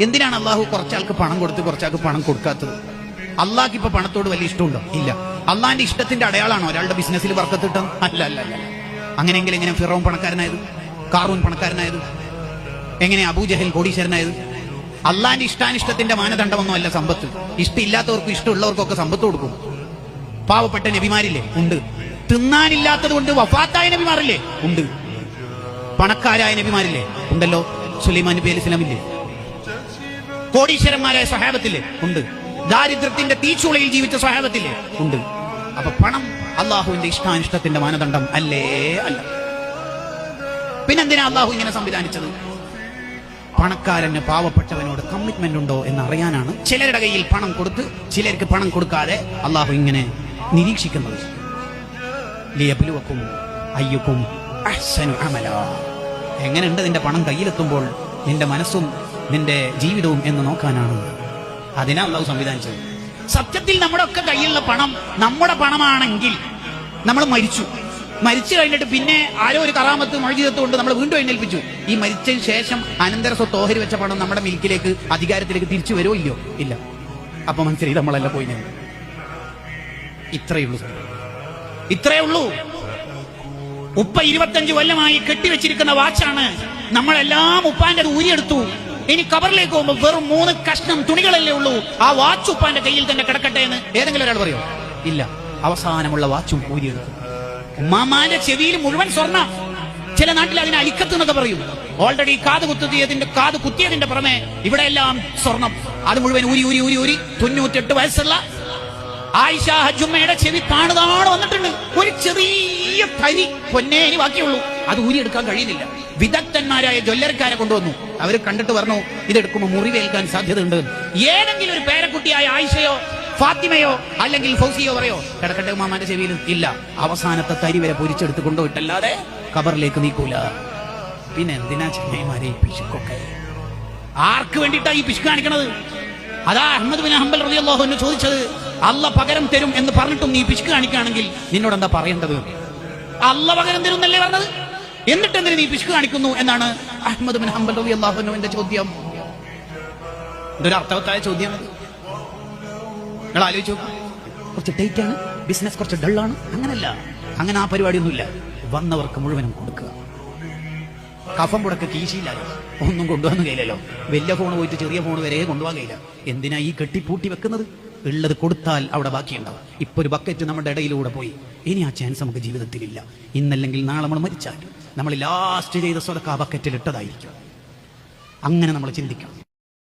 എന്തിനാണ് അള്ളാഹു കുറച്ചാൾക്ക് പണം കൊടുത്ത് കുറച്ചാൾക്ക് പണം കൊടുക്കാത്തത്? അള്ളാഹ്ക്ക് ഇപ്പൊ പണത്തോട് വലിയ ഇഷ്ടമുണ്ടോ? ഇല്ല. അള്ളാഹിന്റെ ഇഷ്ടത്തിന്റെ അടയാളാണോ ഒരാളുടെ ബിസിനസ്സിൽ ബർക്കത്ത് കിട്ടാൻ? അല്ല അല്ല അല്ല. അങ്ങനെയെങ്കിൽ എങ്ങനെ ഫിറൗൻ പണക്കാരനായത്, കാറൂൻ പണക്കാരനായത്, എങ്ങനെ അബൂജഹൽ കോടീശ്വരനായത്? അള്ളാഹിന്റെ ഇഷ്ടാനിഷ്ടത്തിന്റെ മാനദണ്ഡമൊന്നും അല്ല സമ്പത്ത്. ഇഷ്ടമില്ലാത്തവർക്കും ഇഷ്ടമുള്ളവർക്കൊക്കെ സമ്പത്ത് കൊടുക്കും. പാവപ്പെട്ട നബിമാരില്ലേ? ഉണ്ട്. തിന്നാനില്ലാത്തത് കൊണ്ട് വഫാത്തായ നബിമാരില്ലേ? ഉണ്ട്. പണക്കാരായ നബിമാരില്ലേ? ഉണ്ടല്ലോ. സുലൈമാൻ നബി അലൈഹി സ്വലാമില്ലേ? കോടീശ്വരന്മാരായ സ്വഹാബത്തില്ലേ? ഉണ്ട്. ദാരിദ്ര്യത്തിന്റെ തീച്ചുളയിൽ ജീവിച്ച സ്വഹാബത്തില്ലേ? ഉണ്ട്. അപ്പൊ പണം അള്ളാഹുവിന്റെ ഇഷ്ടാനിഷ്ടത്തിന്റെ മാനദണ്ഡം അല്ലേ? അല്ല. പിന്നെന്തിനാ അള്ളാഹു ഇങ്ങനെ സംവിധാനിച്ചത്? പണക്കാരന് പാവപ്പെട്ടവനോട് കമ്മിറ്റ്മെന്റ് ഉണ്ടോ എന്ന് അറിയാനാണ് ചിലരുടെ കയ്യിൽ പണം കൊടുത്ത് ചിലർക്ക് പണം കൊടുക്കാതെ അള്ളാഹു ഇങ്ങനെ നിരീക്ഷിക്കുന്നത്. ലിയബ്ലുവക്കും അയ്യുക്കും അഹ്സനു അമല. എങ്ങനെയുണ്ട് നിന്റെ പണം കയ്യിലെത്തുമ്പോൾ നിന്റെ മനസ്സും നിന്റെ ജീവിതവും എന്ന് നോക്കാനാണ്. അതിനാ അള്ളാഹു സംവിധാനിച്ചത്. സത്യത്തിൽ നമ്മുടെ ഒക്കെ കയ്യിലുള്ള പണം നമ്മുടെ പണമാണെങ്കിൽ നമ്മൾ മരിച്ചു കഴിഞ്ഞിട്ട് പിന്നെ ആരോ ഒരു കറാമത്ത് മൊഴിജിതത്ത് കൊണ്ട് നമ്മൾ വീണ്ടും എഴുന്നേൽപ്പിച്ചു. ഈ മരിച്ചതിന് ശേഷം അനന്തര സ്വത്ത് ഓഹരി വെച്ച പണം നമ്മുടെ മിൽക്കിലേക്ക് അധികാരത്തിലേക്ക് തിരിച്ചു വരുമോ ഇല്ലയോ? ഇല്ല. അപ്പൊ മനസ്സിലായി നമ്മളെല്ലാം പോയി. ഇത്രയേ ഉള്ളൂ. ഉപ്പ 25 കൊല്ലമായി കെട്ടിവെച്ചിരിക്കുന്ന വാച്ചാണ്. നമ്മളെല്ലാം ഉപ്പാന്റെ ഊരിയെടുത്തു. ഇനി കബറിലേക്ക് പോകുമ്പോൾ വെറും 3 കഷ്ണം തുണികളല്ലേ ഉള്ളൂ. ആ വാച്ച് ഉപ്പാന്റെ കയ്യിൽ തന്നെ കിടക്കട്ടെ എന്ന് ഏതെങ്കിലും ഒരാൾ പറയോ? ഇല്ല. അവസാനമുള്ള വാച്ചും ഊരിയെടുത്തു. ഉമ്മാമാന്റെ ചെവിയിൽ മുഴുവൻ സ്വർണ്ണം. ചില നാട്ടിൽ അതിനെ അലിക്കത്ത് എന്നൊക്കെ പറയും. ഓൾറെഡി കാത് കുത്തിയതിന്റെ പുറമെ ഇവിടെ എല്ലാം സ്വർണം. അത് മുഴുവൻ ഊരി 98 വയസ്സുള്ള ആയിഷ ഹജ്ജുമ്മയുടെ ചെവി കാണുതാണ് വന്നിട്ടുണ്ട്. ഒരു ചെറിയ തരി പൊന്നേനി ബാക്കിയുള്ളൂ. അത് ഊരിയെടുക്കാൻ കഴിയുന്നില്ല. വിദഗ്ധന്മാരായ ജ്വല്ലറിക്കാരെ കൊണ്ടുവന്നു. അവര് കണ്ടിട്ട് പറഞ്ഞു ഇതെടുക്കുമ്പോൾ മുറിവേൽക്കാൻ സാധ്യതയുണ്ട്. ഏതെങ്കിലും ഒരു പേരക്കുട്ടിയായ ആയിഷയോ ഫാത്തിമയോ അല്ലെങ്കിൽ ഫൗസിയോ പറയോ കിടക്കട്ടെ ഉമ്മാമാന്റെ ചെവിയിൽ? ഇല്ല. അവസാനത്തെ തരി വരെ പൊരിച്ചെടുത്ത് കൊണ്ടുപോയിട്ടല്ലാതെ കബറിലേക്ക് നീക്കൂല. പിന്നെ എന്തിനാ ചെന്നൈമാരെ ഈ പിശുക്കൊക്കെ? ആർക്ക് വേണ്ടിയിട്ടാ ഈ പിശുക്ക് കാണിക്കണത്? അതാ അഹ്മദ് ബിൻ ഹംബൽ റളിയല്ലാഹു അൻഹു ചോദിച്ചത്, അല്ല പകരം തരും എന്ന് പറഞ്ഞിട്ടും നീ പിശുക്ക് കാണിക്കുകയാണെങ്കിൽ നിന്നോട് എന്താ പറയേണ്ടത്? അല്ല പകരം തരും എന്നല്ലേ പറഞ്ഞത്, എന്നിട്ട് എന്തിനു നീ പിശുക്ക് കാണിക്കുന്നു എന്നാണ് അഹ്മദ് ബിൻ ഹംബൽ റളിയല്ലാഹു അൻഹുവിന്റെ ചോദ്യം. ഇതൊരു അർത്ഥവത്തായ ചോദ്യമാണ്. നിങ്ങൾ ആലോചിച്ചു. കുറച്ച് ടൈറ്റ് ആണ്, ബിസിനസ് കുറച്ച് ഡള്ളാണ്. അങ്ങനല്ല, അങ്ങനെ ആ പരിപാടിയൊന്നുമില്ല. വന്നവർക്ക് മുഴുവനും കൊടുക്കുക. കഫം പുടക്ക് കീശയില്ലാതെ ഒന്നും കൊണ്ടുപോകാൻ കഴിയില്ലല്ലോ. വലിയ ഫോൺ പോയിട്ട് ചെറിയ ഫോൺ വരെ കൊണ്ടുപോകാൻ കഴിയില്ല. എന്തിനാ ഈ കെട്ടിപ്പൂട്ടി വെക്കുന്നത്? ഉള്ളത് കൊടുത്താൽ അവിടെ ബാക്കിയുണ്ടാവും. ഇപ്പൊ ഒരു ബക്കറ്റ് നമ്മുടെ ഇടയിലൂടെ പോയി. ഇനി ആ ചാൻസ് നമുക്ക് ജീവിതത്തിലില്ല. ഇന്നല്ലെങ്കിൽ നാളെ നമ്മൾ മരിച്ചാൽ നമ്മൾ ലാസ്റ്റ് ചെയ്ത സ്വതക്ക ആ ബക്കറ്റിൽ ഇട്ടതായിരിക്കും. അങ്ങനെ നമ്മൾ ചിന്തിക്കണം.